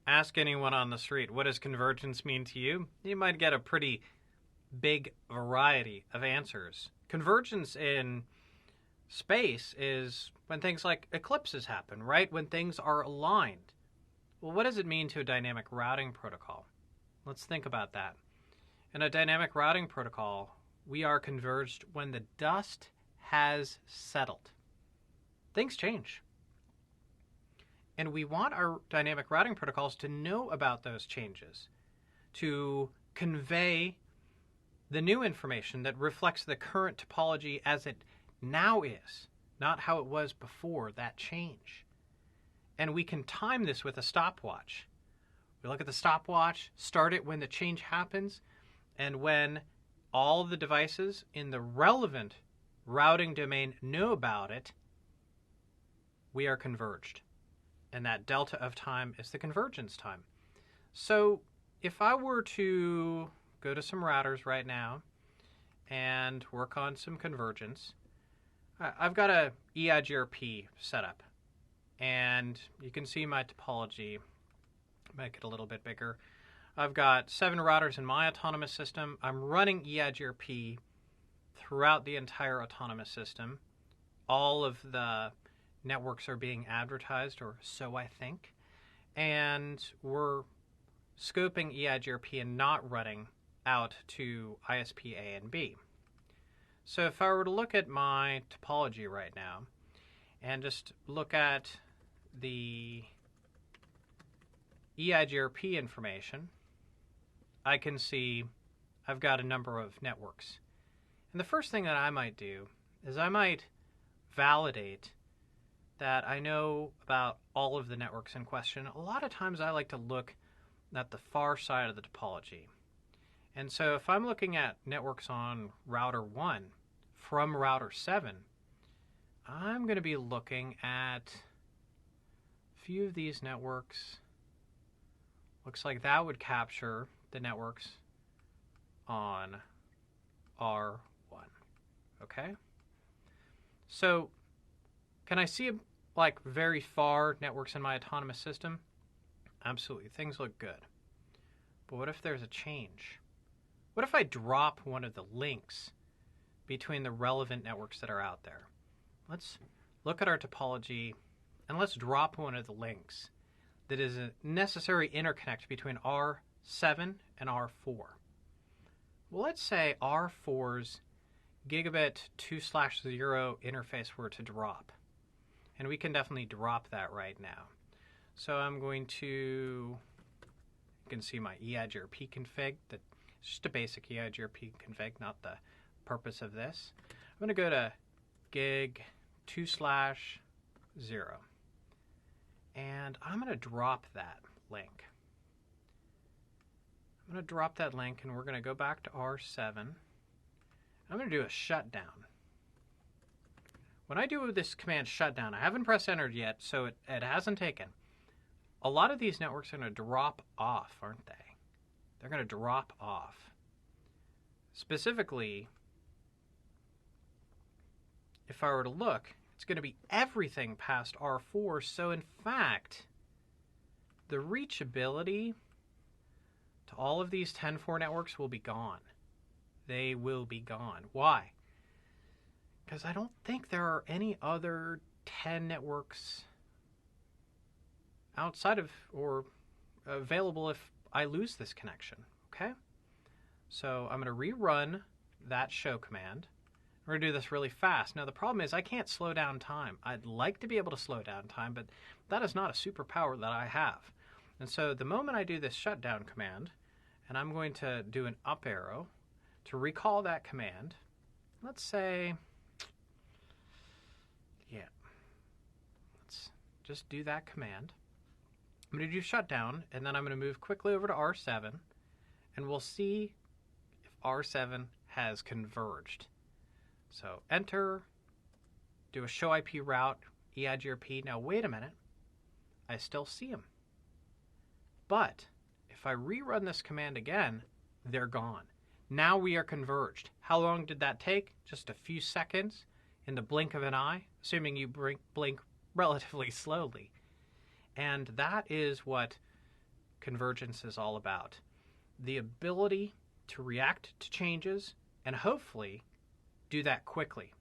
Ask anyone on the street, what does convergence mean to you? You might get a pretty big variety of answers. Convergence in space is when things like eclipses happen, right? When things are aligned. Well, what does it mean to a dynamic routing protocol? Let's think about that. In a dynamic routing protocol, we are converged when the dust has settled. Things change. And we want our dynamic routing protocols to know about those changes, to convey the new information that reflects the current topology as it now is, not how it was before that change. And we can time this with a stopwatch. We look at the stopwatch, start it when the change happens, and when all the devices in the relevant routing domain know about it, we are converged. And that delta of time is the convergence time. So if I were to go to some routers right now and work on some convergence, I've got a EIGRP set up. And you can see my topology. Make it a little bit bigger. I've got 7 routers in my autonomous system. I'm running EIGRP throughout the entire autonomous system. All of the networks are being advertised, or so I think. And we're scoping EIGRP and not running out to ISP A and B. So if I were to look at my topology right now and just look at the EIGRP information, I can see I've got a number of networks. And the first thing that I might do is I might validate that I know about all of the networks in question. A lot of times I like to look at the far side of the topology. And so if I'm looking at networks on router 1 from router 7, I'm going to be looking at a few of these networks. Looks like that would capture the networks on R1. Okay? So can I see like very far networks in my autonomous system? Absolutely. Things look good. But what if there's a change? What if I drop one of the links between the relevant networks that are out there? Let's look at our topology and let's drop one of the links that is a necessary interconnect between R7 and R4. Well, let's say R4's gigabit 2/0 interface were to drop. And we can definitely drop that right now. So I'm going to, you can see my EIGRP config. That's just a basic EIGRP config, not the purpose of this. I'm going to go to gig 2/0. And I'm going to drop that link. I'm going to drop that link and we're going to go back to R7. I'm going to do a shutdown. When I do this command shutdown, I haven't pressed enter yet, so it hasn't taken. A lot of these networks are going to drop off, aren't they? They're going to drop off. Specifically, if I were to look, it's going to be everything past R4. So in fact, the reachability to all of these 10.4 networks will be gone. They will be gone. Why? Because I don't think there are any other 10 networks outside of or available if I lose this connection. Okay? So I'm going to rerun that show command. We're going to do this really fast. Now the problem is I can't slow down time. I'd like to be able to slow down time, but that is not a superpower that I have. And so the moment I do this shutdown command, and I'm going to do an up arrow to recall that command, let's say, yeah, let's just do that command. I'm going to do shutdown, and then I'm going to move quickly over to R7, and we'll see if R7 has converged. So enter, do a show IP route, EIGRP. Now wait a minute, I still see them. But if I rerun this command again, they're gone. Now we are converged. How long did that take? Just a few seconds in the blink of an eye, assuming you blink relatively slowly. And that is what convergence is all about. The ability to react to changes and hopefully do that quickly.